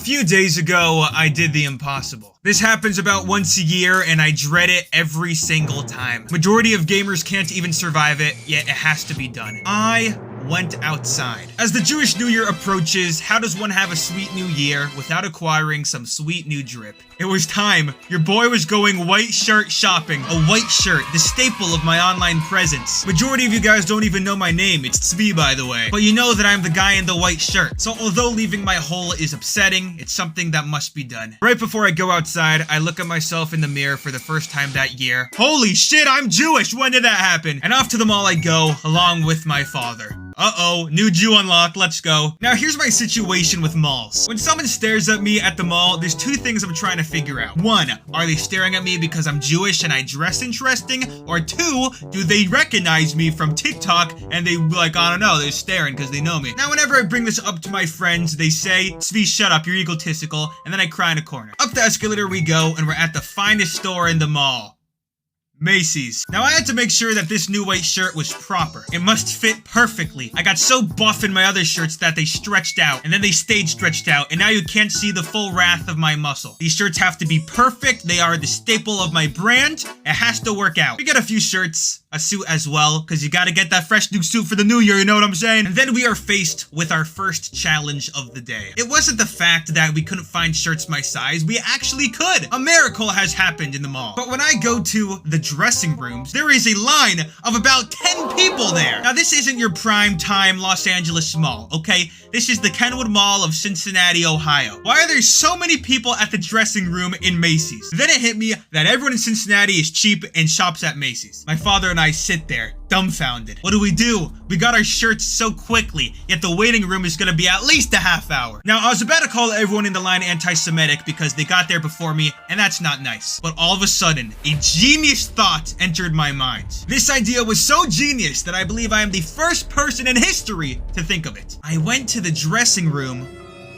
few days ago, I did the impossible. This happens about once a year, and I dread it every single time. Majority of gamers can't even survive it, yet it has to be done. I went outside. As the Jewish New Year approaches, how does one have a sweet new year without acquiring some sweet new drip? It was time. Your boy was going white shirt shopping. A white shirt, the staple of my online presence. Majority of you guys don't even know my name. It's Tzvi, by the way. But you know that I'm the guy in the white shirt. So although leaving my hole is upsetting, it's something that must be done. Right before I go outside, I look at myself in the mirror for the first time that year. Holy shit, I'm Jewish! When did that happen? And off to the mall I go, along with my father. Uh-oh, new Jew unlocked, let's go. Now here's my situation with malls. When someone stares at me at the mall, there's two things I'm trying to figure out. One, are they staring at me because I'm Jewish and I dress interesting? Or two, do they recognize me from TikTok and they like, I don't know, they're staring because they know me. Now whenever I bring this up to my friends, they say, Tzvi, shut up, you're egotistical, and then I cry in a corner. Up the escalator we go, and we're at the finest store in the mall. Macy's. Now I had to make sure that this new white shirt was proper. It must fit perfectly. I got so buff in my other shirts that they stretched out, and then they stayed stretched out, and now you can't see the full wrath of my muscle. These shirts have to be perfect. They are the staple of my brand. It has to work out. We got a few shirts, a suit as well, because you gotta get that fresh new suit for the new year, you know what I'm saying? And then we are faced with our first challenge of the day. It wasn't the fact that we couldn't find shirts my size. We actually could. A miracle has happened in the mall. But when I go to the dressing rooms, there is a line of about 10 people there. Now this isn't your prime time Los Angeles mall, okay? This is the Kenwood Mall of Cincinnati, Ohio. Why are there so many people at the dressing room in Macy's? Then it hit me that everyone in Cincinnati is cheap and shops at Macy's. My father and I sit there, dumbfounded. What do? We got our shirts so quickly, yet the waiting room is gonna be at least a half hour. Now, I was about to call everyone in the line anti-Semitic because they got there before me, and that's not nice. But all of a sudden, a genius thought entered my mind. This idea was so genius that I believe I am the first person in history to think of it. I went to the dressing room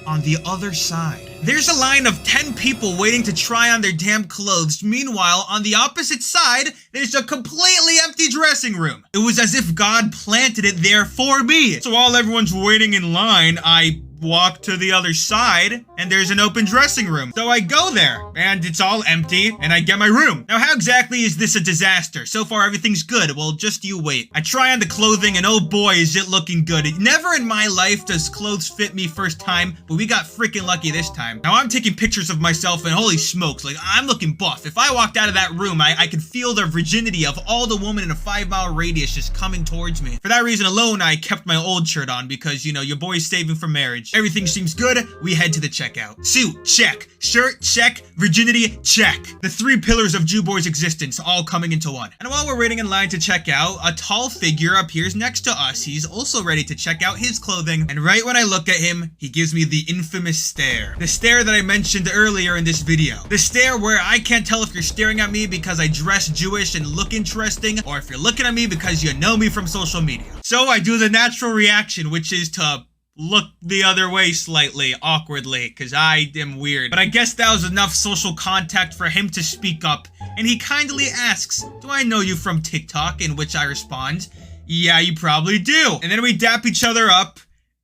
on the other side. There's a line of 10 people waiting to try on their damn clothes. Meanwhile, on the opposite side, there's a completely empty dressing room. It was as if God planted it there for me. So while everyone's waiting in line, I walk to the other side and there's an open dressing room. So I go there and it's all empty and I get my room. Now how exactly is this a disaster? So far everything's good. Well, just you wait. I try on the clothing and oh boy is it looking good. Never in my life does clothes fit me first time, but we got freaking lucky this time. Now I'm taking pictures of myself and holy smokes, like I'm looking buff. If I walked out of that room, I could feel the virginity of all the women in a 5-mile radius just coming towards me. For that reason alone, I kept my old shirt on because, you know, your boy's saving for marriage. Everything seems good, we head to the checkout. Suit, check. Shirt, check. Virginity, check. The 3 pillars of Jew Boy's existence all coming into one. And while we're waiting in line to check out, a tall figure appears next to us. He's also ready to check out his clothing. And right when I look at him, he gives me the infamous stare. The stare that I mentioned earlier in this video. The stare where I can't tell if you're staring at me because I dress Jewish and look interesting, or if you're looking at me because you know me from social media. So I do the natural reaction, which is to look the other way slightly, awkwardly, because I am weird. But I guess that was enough social contact for him to speak up, and he kindly asks, do I know you from TikTok? In which I respond, yeah, you probably do. And then we dap each other up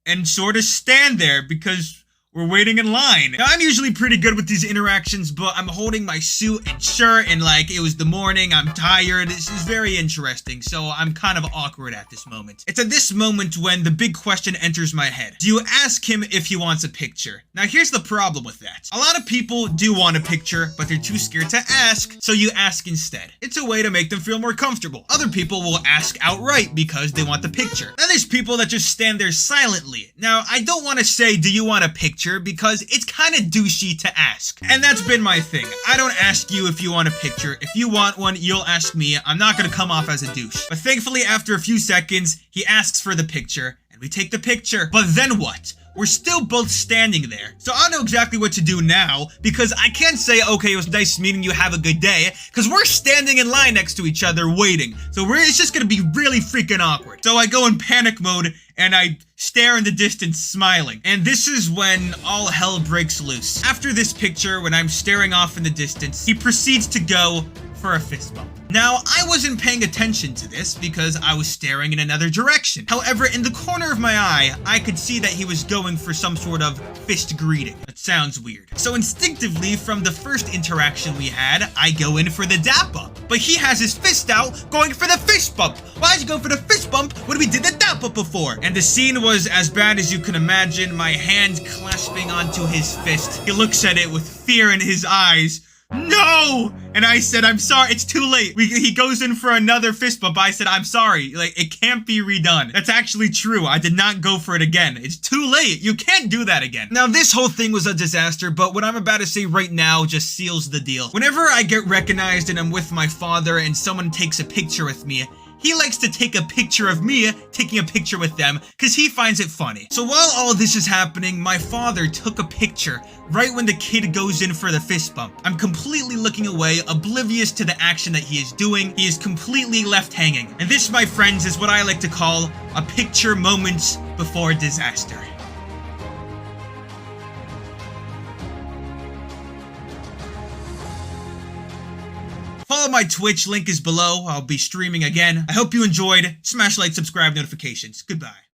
and sort of stand there because we're waiting in line. Now, I'm usually pretty good with these interactions, but I'm holding my suit and shirt and like it was the morning, I'm tired. This is very interesting, so I'm kind of awkward at this moment. It's at this moment when the big question enters my head. Do you ask him if he wants a picture? Now, here's the problem with that. A lot of people do want a picture, but they're too scared to ask, so you ask instead. It's a way to make them feel more comfortable. Other people will ask outright because they want the picture. Then there's people that just stand there silently. Now, I don't want to say, do you want a picture? Because it's kind of douchey to ask. And that's been my thing. I don't ask you if you want a picture. If you want one, you'll ask me. I'm not gonna come off as a douche. But thankfully, after a few seconds, he asks for the picture, and we take the picture. But then what? We're still both standing there. So I don't know exactly what to do now, because I can't say, okay, it was nice meeting you, have a good day, because we're standing in line next to each other waiting. So it's just gonna be really freaking awkward. So I go in panic mode, and I stare in the distance smiling. And this is when all hell breaks loose. After this picture, when I'm staring off in the distance, he proceeds to go for a fist bump. Now, I wasn't paying attention to this because I was staring in another direction. However, in the corner of my eye, I could see that he was going for some sort of fist greeting. Let's sounds weird. So instinctively, from the first interaction we had, I go in for the dap up. But he has his fist out, going for the fist bump. Why is he going for the fist bump when we did the dap up before? And the scene was as bad as you can imagine, my hand clasping onto his fist. He looks at it with fear in his eyes. No! And I said, I'm sorry, it's too late. He goes in for another fist bump. I said, I'm sorry, like, it can't be redone. That's actually true. I did not go for it again. It's too late. You can't do that again. Now, this whole thing was a disaster, but what I'm about to say right now just seals the deal. Whenever I get recognized and I'm with my father and someone takes a picture with me, he likes to take a picture of me taking a picture with them because he finds it funny. So while all this is happening, my father took a picture right when the kid goes in for the fist bump. I'm completely looking away, oblivious to the action that he is doing. He is completely left hanging. And this, my friends, is what I like to call a picture moments before disaster. Follow my Twitch, link is below. I'll be streaming again. I hope you enjoyed. Smash like, subscribe, notifications. Goodbye.